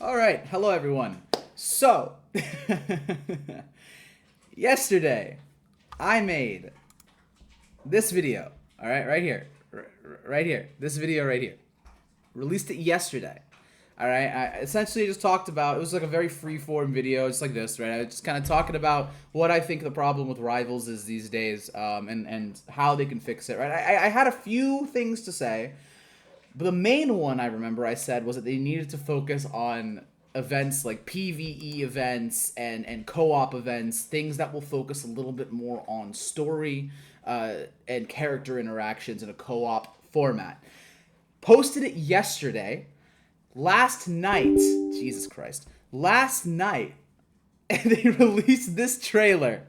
All right, hello everyone. So, yesterday, I made this video. All right, right here, right here. This video right here. Released it yesterday. All right, I essentially just talked about. It was like a very free-form video, just like this, right? I was just kind of talking about what I think the problem with Rivals is these days, and how they can fix it, right? I had a few things to say. But the main one I remember I said was that they needed to focus on events like PvE events and co-op events, things that will focus a little bit more on story and character interactions in a co-op format. Posted it yesterday. Last night, Jesus Christ, last night, and they released this trailer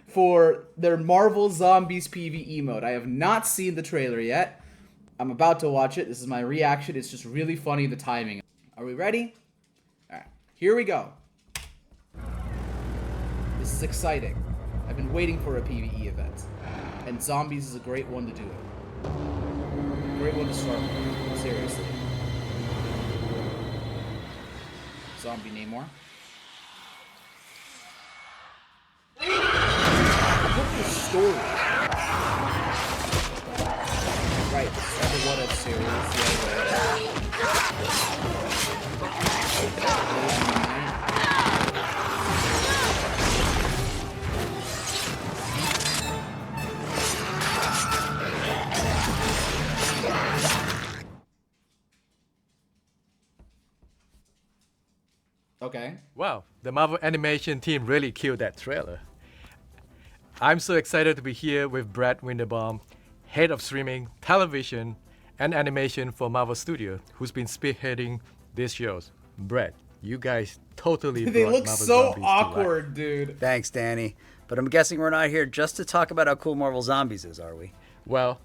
for their Marvel Zombies PvE mode. I have not seen the trailer yet. I'm about to watch it. This is my reaction. It's just really funny, the timing. Are we ready? Alright, here we go. This is exciting. I've been waiting for a PvE event. And Zombies is a great one to do it. Great one to start with. Seriously. Zombie Namor. Look at the story. Right, the What If series, Okay. Wow, the Marvel animation team really killed that trailer. I'm so excited to be here with Brad Winderbaum, head of streaming, television, and animation for Marvel Studios, who's been spearheading these shows. Brad, you guys totally They brought look Marvel so Zombies to awkward, life. dude. Thanks, Danny. But I'm guessing we're not here just to talk about how cool Marvel Zombies is, are we? Well,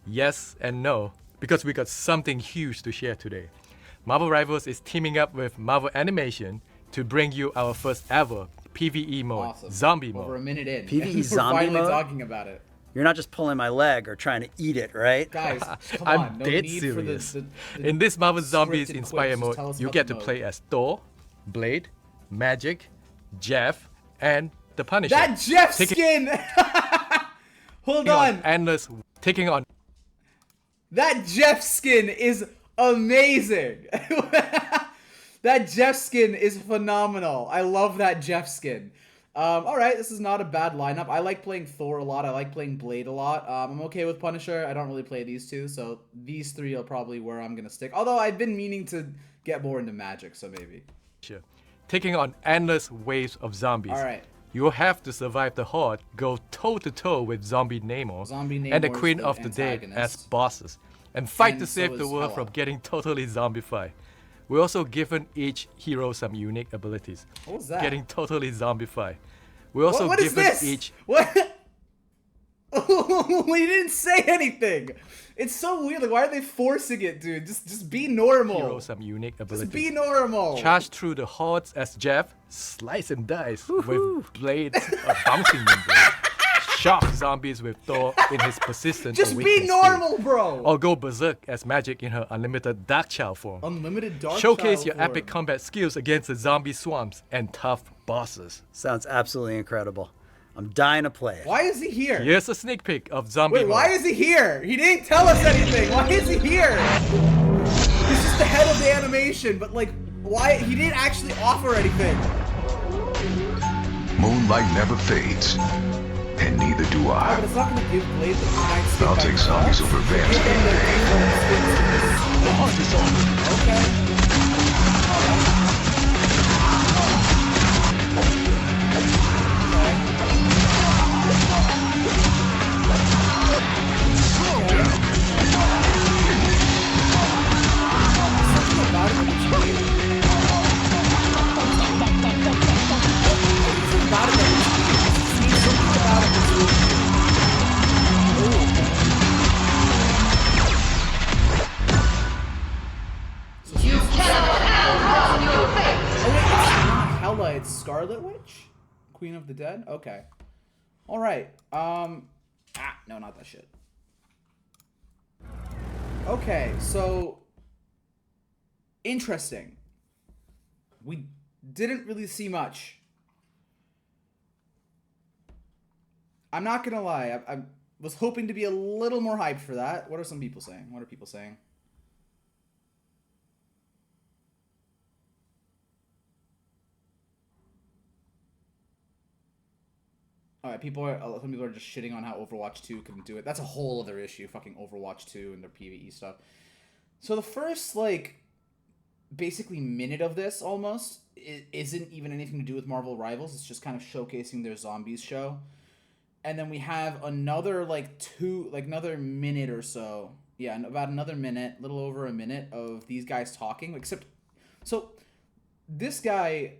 yes and no, because we got something huge to share today. Marvel Rivals is teaming up with Marvel Animation to bring you our first ever PvE mode, Awesome. Zombie Over mode. a minute in. PvE and we're zombie finally mode? talking about it. You're not just pulling my leg or trying to eat it, right? Guys, come I'm on. No dead need serious. for the In this Marvel Zombies scripted inspired quips. Just tell mode, us you about get the to mode. play as Thor, Blade, Magic, Jeff, and the Punisher. That Jeff Taking skin! Hold on on. endless, taking on That Jeff skin is amazing. That Jeff skin is phenomenal. I love that Jeff skin. Alright, this is not a bad lineup. I like playing Thor a lot. I like playing Blade a lot. I'm okay with Punisher. I don't really play these two, so these three are probably where I'm gonna stick. Although I've been meaning to get more into Magic, so maybe. taking on endless waves of zombies. Alright. You will have to survive the horde, go toe-to-toe with Zombie Namor, and the Namor's Queen the of the Dead as antagonist. bosses, and fight And to so save the is world Hela. from getting totally zombified. We're also given each hero some unique abilities, What was that? getting totally zombified. We're also What is given this? each What? We didn't say anything. It's so weird. Like, why are they forcing it, dude? Just be normal. hero some unique abilities. Just be normal. Charge through the hordes as Jeff, slice and dice with blades, a bouncing blade, shock zombies with Thor in his persistent Just be awakened normal, state, bro. or go berserk as Magic in her unlimited Dark Child form. Unlimited Dark Showcase Child your form. epic combat skills against the zombie swarms and tough bosses. Sounds absolutely incredible. I'm dying to play it. Why is he here? Here's a sneak peek of zombie Wait, why mode. is he here? He didn't tell us anything. Why is he here? He's just the head of the animation, but like, why? He didn't actually offer anything. Moonlight never fades, and neither do Oh, I. but it's not gonna give Blade the Moonlight skin I'll back take to zombies us. over vamps And any the day. April skins. The hunt is on. Okay. Hela, it's Scarlet Witch? Queen of the Dead? Okay. Alright. No, not that shit. Okay, so interesting. We didn't really see much. I'm not gonna lie. I was hoping to be a little more hyped for that. What are some people saying? What are people saying? All right, some people are just shitting on how Overwatch 2 couldn't do it. That's a whole other issue. Fucking Overwatch 2 and their PvE stuff. So the first basically minute of this almost isn't even anything to do with Marvel Rivals. It's just kind of showcasing their zombies show. And then we have another another minute or so. Yeah, about another minute, little over a minute of these guys talking. So this guy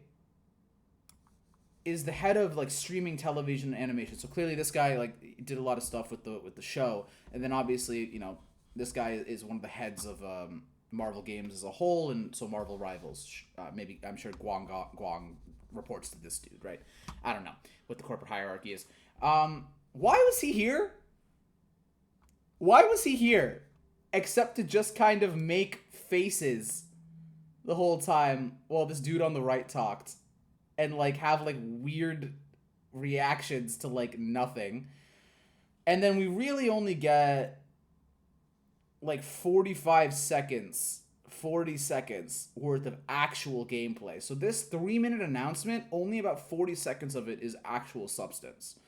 is the head of streaming television and animation. So clearly this guy did a lot of stuff with the show. And then obviously, this guy is one of the heads of Marvel Games as a whole, and so Marvel Rivals. Maybe I'm sure Guang reports to this dude, right? I don't know what the corporate hierarchy is. Why was he here? Why was he here? Except to just kind of make faces the whole time while this dude on the right talked, and have weird reactions to nothing. And then we really only get 40 seconds worth of actual gameplay. So this 3-minute announcement, only about 40 seconds of it is actual substance,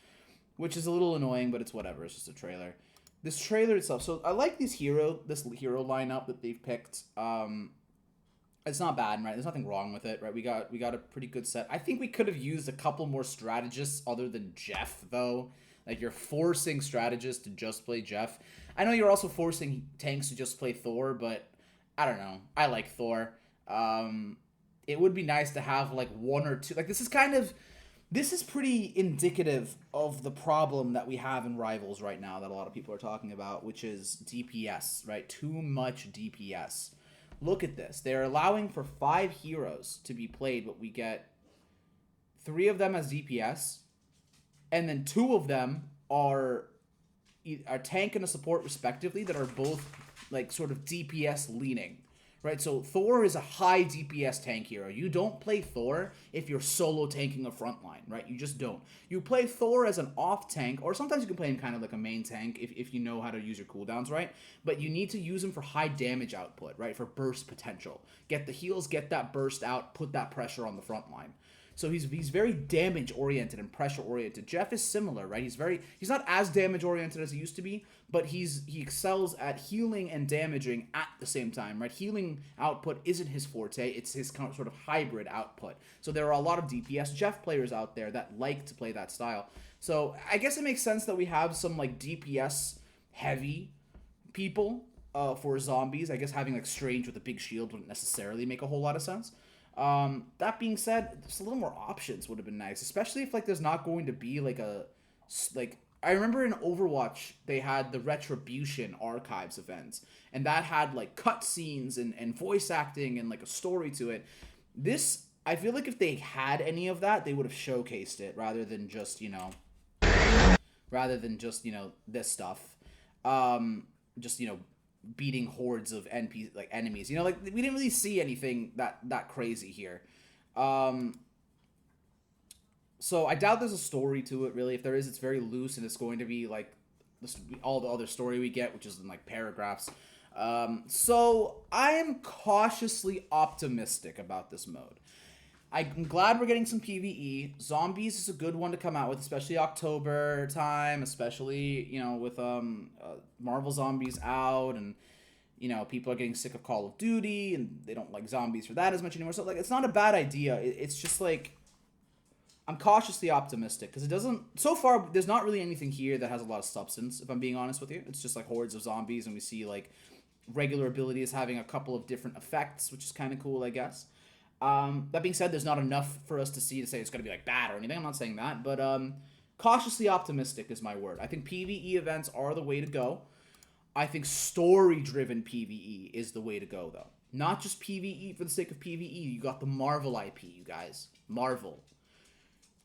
which is a little annoying, but it's whatever. It's just a trailer. This trailer itself. So I like this hero lineup that they've picked. It's not bad, right? There's nothing wrong with it, right? We got a pretty good set. I think we could have used a couple more strategists other than Jeff, though. You're forcing strategists to just play Jeff. I know you're also forcing tanks to just play Thor, but I don't know. I like Thor. It would be nice to have one or two. This is pretty indicative of the problem that we have in Rivals right now that a lot of people are talking about, which is DPS, right? Too much DPS. Look at this. They're allowing for 5 heroes to be played, but we get 3 of them as DPS, and then 2 of them are a tank and a support respectively that are both sort of DPS leaning, right? So Thor is a high DPS tank hero. You don't play Thor if you're solo tanking a front line, right? You just don't. You play Thor as an off tank, or sometimes you can play him kind of like a main tank if you know how to use your cooldowns right. But you need to use him for high damage output, right? For burst potential. Get the heals, get that burst out, put that pressure on the front line. So he's very damage oriented and pressure oriented. Jeff is similar, right? He's not as damage oriented as he used to be, but he excels at healing and damaging at the same time, right? Healing output isn't his forte; it's his kind of sort of hybrid output. So there are a lot of DPS Jeff players out there that like to play that style. So I guess it makes sense that we have some DPS heavy people for zombies. I guess having Strange with a big shield wouldn't necessarily make a whole lot of sense. That being said, just a little more options would have been nice, especially if there's not going to be I remember in Overwatch they had the Retribution Archives events, and that had cutscenes and voice acting and a story to it. This, I feel if they had any of that, they would have showcased it rather than just this stuff. Beating hordes of enemies. We didn't really see anything that crazy here. So I doubt there's a story to it, really. If there is, it's very loose, and it's going to be all the other story we get, which is in paragraphs. So I am cautiously optimistic about this mode. I'm glad we're getting some PvE. Zombies is a good one to come out with, especially October time, especially, with Marvel Zombies out, and, people are getting sick of Call of Duty, and they don't like zombies for that as much anymore. So, it's not a bad idea. It's just, I'm cautiously optimistic, because it doesn't... So far, there's not really anything here that has a lot of substance, if I'm being honest with you. It's just, hordes of zombies, and we see, regular abilities having a couple of different effects, which is kind of cool, I guess. That being said, there's not enough for us to say it's going to be bad or anything. I'm not saying that, but cautiously optimistic is my word. I think PvE events are the way to go. I think story-driven PvE is the way to go, though. Not just PvE for the sake of PvE. You got the Marvel IP, you guys. Marvel.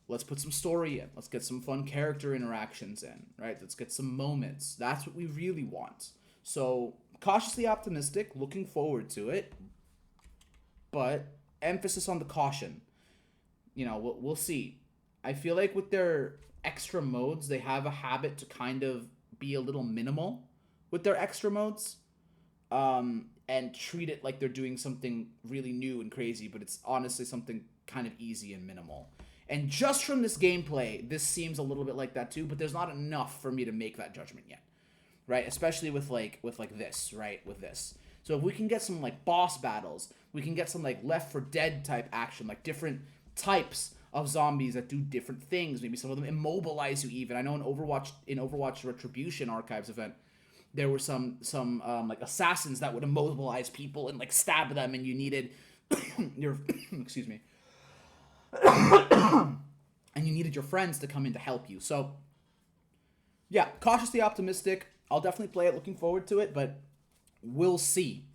Let's put some story in. Let's get some fun character interactions in, right? Let's get some moments. That's what we really want. So, cautiously optimistic, looking forward to it. But emphasis on the caution. You know, we'll see. I feel like with their extra modes, they have a habit to kind of be a little minimal with their extra modes, and treat it like they're doing something really new and crazy, but it's honestly something kind of easy and minimal. And just from this gameplay, this seems a little bit like that too, but there's not enough for me to make that judgment yet, right? Especially with this, right? With this. So if we can get some like boss battles, we can get some like Left 4 Dead type action, like different types of zombies that do different things. Maybe some of them immobilize you even. I know in Overwatch Retribution Archives event, there were some like assassins that would immobilize people and like stab them, and you needed your excuse me. And you needed your friends to come in to help you. So yeah, cautiously optimistic. I'll definitely play it, looking forward to it, but we'll see.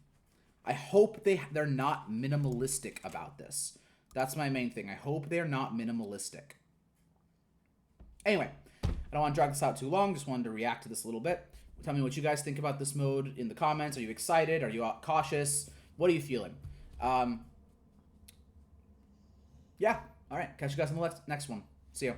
I hope they're not minimalistic about this. That's my main thing. I hope they're not minimalistic. Anyway, I don't want to drag this out too long. Just wanted to react to this a little bit. Tell me what you guys think about this mode in the comments. Are you excited? Are you cautious? What are you feeling? Yeah. All right. Catch you guys on the next one. See you.